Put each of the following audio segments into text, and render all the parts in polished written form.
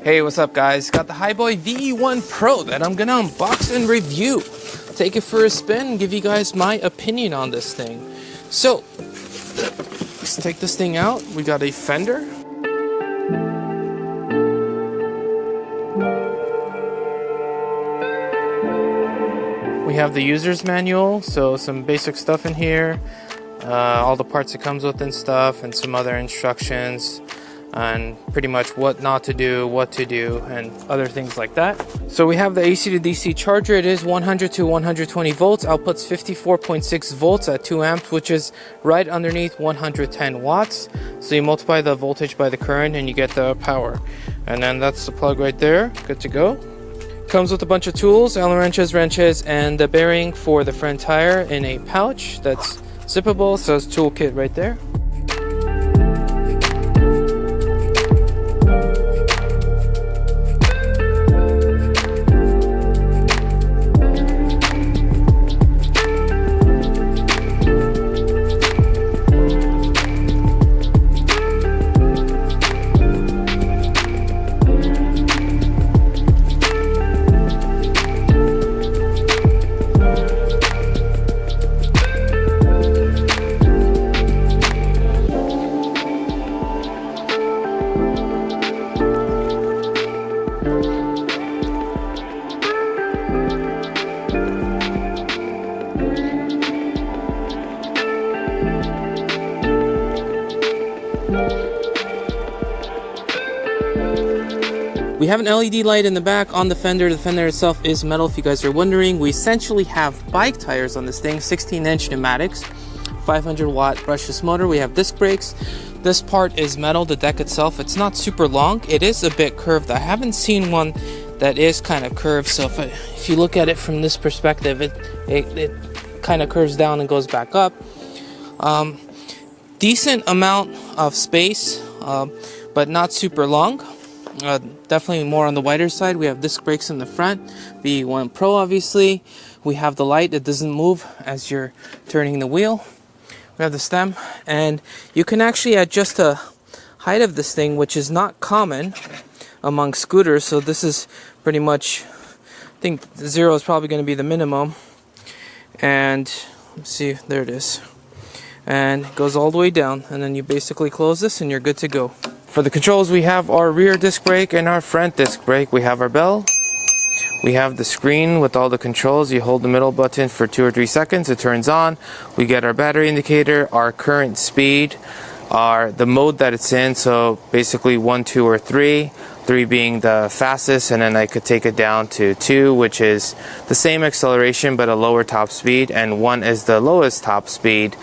Hey, what's up guys? Got the Hiboy VE1 Pro that I'm gonna unbox and review. Take it for a spin, give you guys my opinion on this thing. So, let's take this thing out. We got a fender. We have the user's manual, so some basic stuff in here. All the parts it comes with and stuff, and some other instructions. And pretty much what not to do, what to do, and other things like that. So we have the AC to DC charger. It is 100 to 120 volts, outputs 54.6 volts at 2 amps, which is right underneath 110 watts. So you multiply the voltage by the current and you get the power. And then that's the plug right there, good to go. Comes with a bunch of tools, Allen wrenches, and the bearing for the front tire in a pouch that's zippable. So it's toolkit right there. We have an LED light in the back on the fender. The fender itself is metal, if you guys are wondering. We essentially have bike tires on this thing, 16-inch pneumatics, 500-watt brushless motor. We have disc brakes. This part is metal, the deck itself. It's not super long. It is a bit curved. I haven't seen one that is kind of curved, so if you look at it from this perspective, it kind of curves down and goes back up. Decent amount of space, but not super long. Definitely more on the wider side. We have disc brakes in the front, VE1 Pro obviously. We have the light that doesn't move as you're turning the wheel. We have the stem, and you can actually adjust the height of this thing, which is not common among scooters. So this is pretty much, I think 0 is probably going to be the minimum. And let's see, there it is. And it goes all the way down, and then you basically close this and you're good to go. For the controls, we have our rear disc brake and our front disc brake. We have our bell. We have the screen with all the controls. You hold the middle button for 2 or 3 seconds, it turns on. We get our battery indicator, our current speed, the mode that it's in, so basically 1, 2, or 3. 3 being the fastest, and then I could take it down to 2, which is the same acceleration but a lower top speed, and 1 is the lowest top speed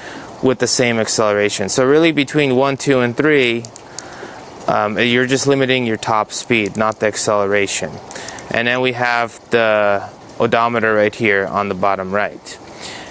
with the same acceleration. So really between 1, 2, and 3, you're just limiting your top speed, not the acceleration. And then we have the odometer right here on the bottom right.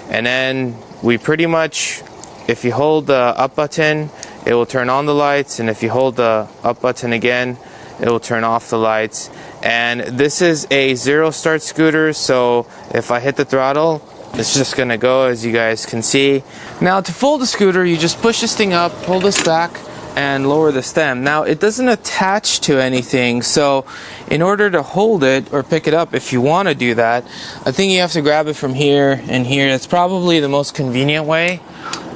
And then we pretty much, if you hold the up button, it will turn on the lights, and if you hold the up button again, it will turn off the lights. And this is a 0 start scooter, so if I hit the throttle, it's just gonna go, as you guys can see. Now to fold the scooter, you just push this thing up, pull this back, and lower the stem. Now it doesn't attach to anything, so in order to hold it or pick it up, if you want to do that, I think you have to grab it from here and here. It's probably the most convenient way,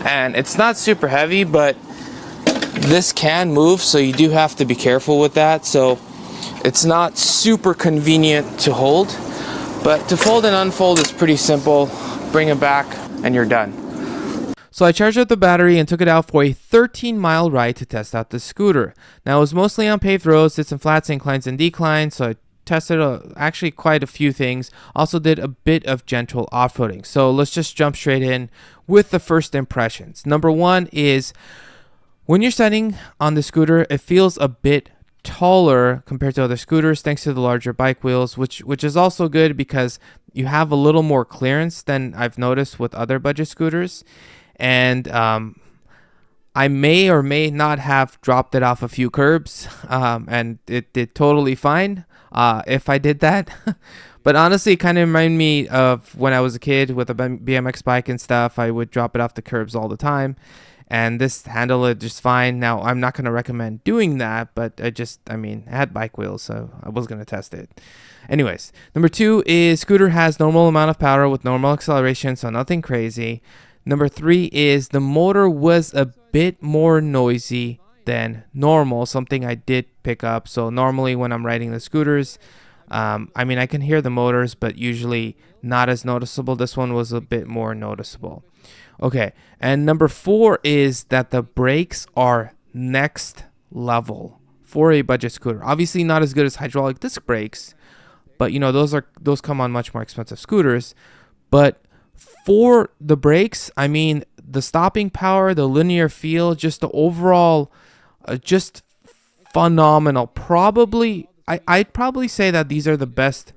and it's not super heavy, but this can move, so you do have to be careful with that. So it's not super convenient to hold, but to fold and unfold is pretty simple. Bring it back and you're done. So I charged up the battery and took it out for a 13-mile ride to test out the scooter. Now it was mostly on paved roads, did some flats, inclines, and declines, so I tested actually quite a few things. Also did a bit of gentle off-roading. So let's just jump straight in with the first impressions. Number 1 is when you're sitting on the scooter, it feels a bit taller compared to other scooters thanks to the larger bike wheels, which is also good because you have a little more clearance than I've noticed with other budget scooters. And I may or may not have dropped it off a few curbs, and it did totally fine if I did that. But honestly, it kind of reminded me of when I was a kid with a BMX bike and stuff. I would drop it off the curbs all the time. and this handled it just fine. Now, I'm not going to recommend doing that, but I mean, I had bike wheels, so I was going to test it. Anyways, number 2 is scooter has normal amount of power with normal acceleration, so nothing crazy. Number 3 is the motor was a bit more noisy than normal, something I did pick up. So normally when I'm riding the scooters, I mean, I can hear the motors, but usually not as noticeable. This one was a bit more noticeable. Okay, and number 4 is that the brakes are next level for a budget scooter. Obviously not as good as hydraulic disc brakes, but you know, those come on much more expensive scooters. But for the brakes, I mean, the stopping power, the linear feel, just the overall, just phenomenal. I'd probably say that these are the best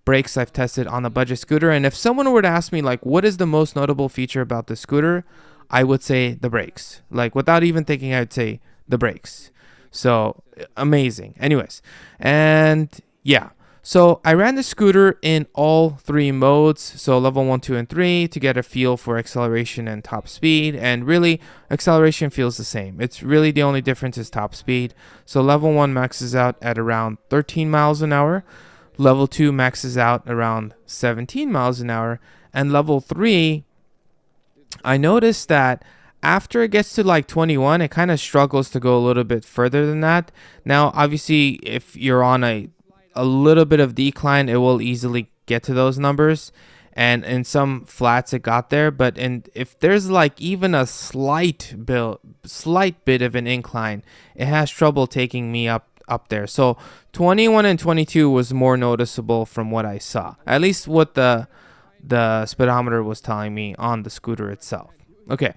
brakes I've tested on a budget scooter. And if someone were to ask me, like, what is the most notable feature about the scooter, I would say the brakes. Like, without even thinking, I'd say the brakes. So amazing. Anyways, and yeah. So I ran the scooter in all 3 modes, so level 1, 2, and 3, to get a feel for acceleration and top speed. And really, acceleration feels the same. It's really the only difference is top speed. So level 1 maxes out at around 13 miles an hour. Level 2 maxes out around 17 miles an hour. And level 3, I noticed that after it gets to like 21, it kind of struggles to go a little bit further than that. Now, obviously, if you're on a little bit of decline, it will easily get to those numbers, and in some flats it got there, but if there's like even a slight bit of an incline, it has trouble taking me up there. So 21 and 22 was more noticeable from what I saw, at least what the speedometer was telling me on the scooter itself. Okay,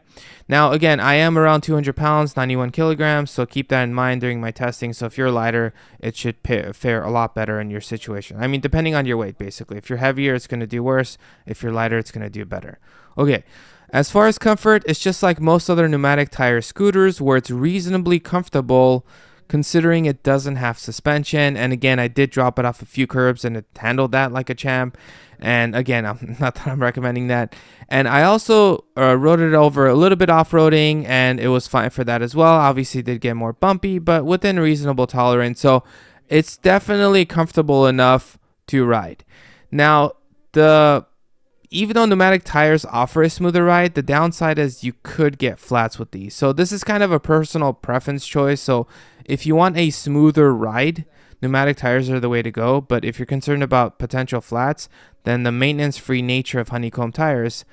now again, I am around 200 pounds, 91 kilograms, so keep that in mind during my testing. So if you're lighter, it should fare a lot better in your situation. I mean, depending on your weight, basically. If you're heavier, it's going to do worse. If you're lighter, it's going to do better. Okay, as far as comfort, it's just like most other pneumatic tire scooters where it's reasonably comfortable considering it doesn't have suspension. And again, I did drop it off a few curbs and it handled that like a champ. And again, I'm not that I'm recommending that. And I also rode it over a little bit off-roading, and it was fine for that as well. Obviously, it did get more bumpy, but within reasonable tolerance. So it's definitely comfortable enough to ride. Now, even though pneumatic tires offer a smoother ride, the downside is you could get flats with these. So this is kind of a personal preference choice. So if you want a smoother ride, pneumatic tires are the way to go. But if you're concerned about potential flats, then the maintenance-free nature of honeycomb tires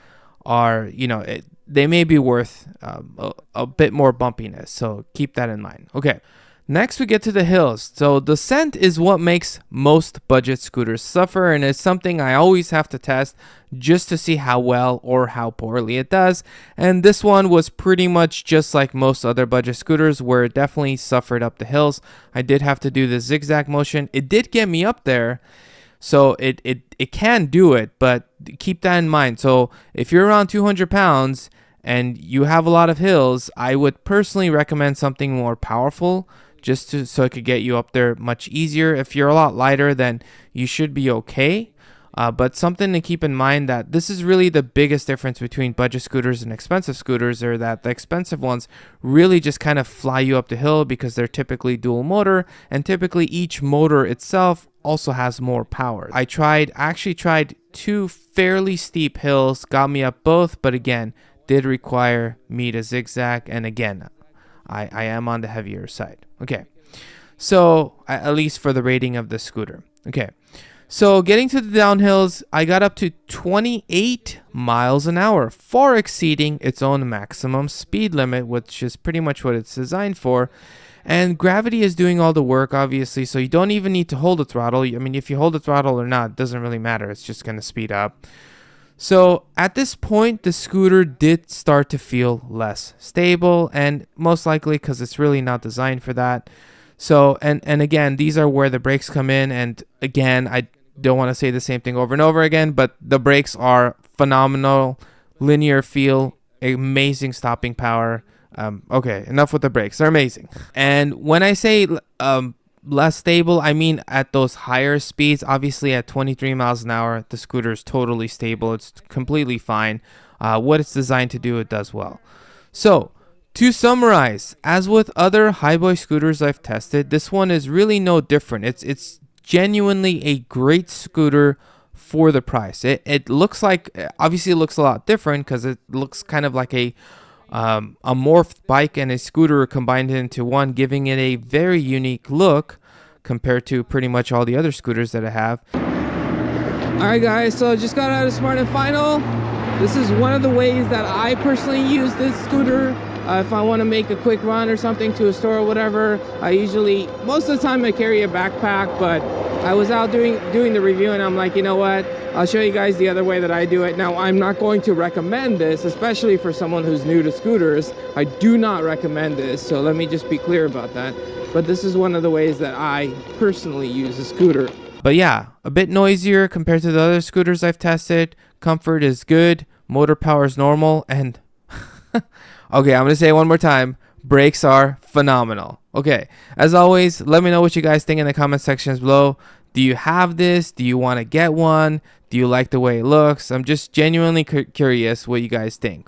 are, they may be worth a bit more bumpiness. So keep that in mind. Okay. Next, we get to the hills. So descent is what makes most budget scooters suffer, and it's something I always have to test just to see how well or how poorly it does. And this one was pretty much just like most other budget scooters, where it definitely suffered up the hills. I did have to do the zigzag motion. It did get me up there, so it can do it, but keep that in mind. So if you're around 200 pounds and you have a lot of hills, I would personally recommend something more powerful, so it could get you up there much easier. If you're a lot lighter, then you should be okay. But something to keep in mind, that this is really the biggest difference between budget scooters and expensive scooters, are that the expensive ones really just kind of fly you up the hill because they're typically dual motor, and typically each motor itself also has more power. I actually tried 2 fairly steep hills, got me up both, but again, did require me to zigzag, and again, I am on the heavier side. Okay, so at least for the rating of the scooter. Okay, so getting to the downhills, I got up to 28 miles an hour, far exceeding its own maximum speed limit, which is pretty much what it's designed for. And gravity is doing all the work, obviously, so you don't even need to hold the throttle. I mean, if you hold the throttle or not, it doesn't really matter. It's just going to speed up. So at this point, the scooter did start to feel less stable, and most likely because it's really not designed for that. So, and again, these are where the brakes come in. And again, I don't want to say the same thing over and over again, but the brakes are phenomenal, linear feel, amazing stopping power. Okay, enough with the brakes. They're amazing. And when I say less stable, I mean at those higher speeds. Obviously at 23 miles an hour, the scooter is totally stable. It's completely fine. What it's designed to do, it does well. So To summarize, as with other Hiboy scooters I've tested, this one is really no different. It's genuinely a great scooter for the price. It looks like, obviously it looks a lot different because it looks kind of like a morphed bike and a scooter combined into one, giving it a very unique look compared to pretty much all the other scooters that I have. Alright guys, so just got out of Smart and Final. This is one of the ways that I personally use this scooter. If I want to make a quick run or something to a store or whatever, I usually, most of the time I carry a backpack, but I was out doing the review and I'm like, you know what, I'll show you guys the other way that I do it. Now, I'm not going to recommend this, especially for someone who's new to scooters. I do not recommend this, so let me just be clear about that. But this is one of the ways that I personally use a scooter. But yeah, a bit noisier compared to the other scooters I've tested. Comfort is good, motor power is normal, and okay, I'm gonna say it one more time. Brakes are phenomenal. Okay, as always, let me know what you guys think in the comment sections below. Do you have this? Do you want to get one? Do you like the way it looks? I'm just genuinely curious what you guys think.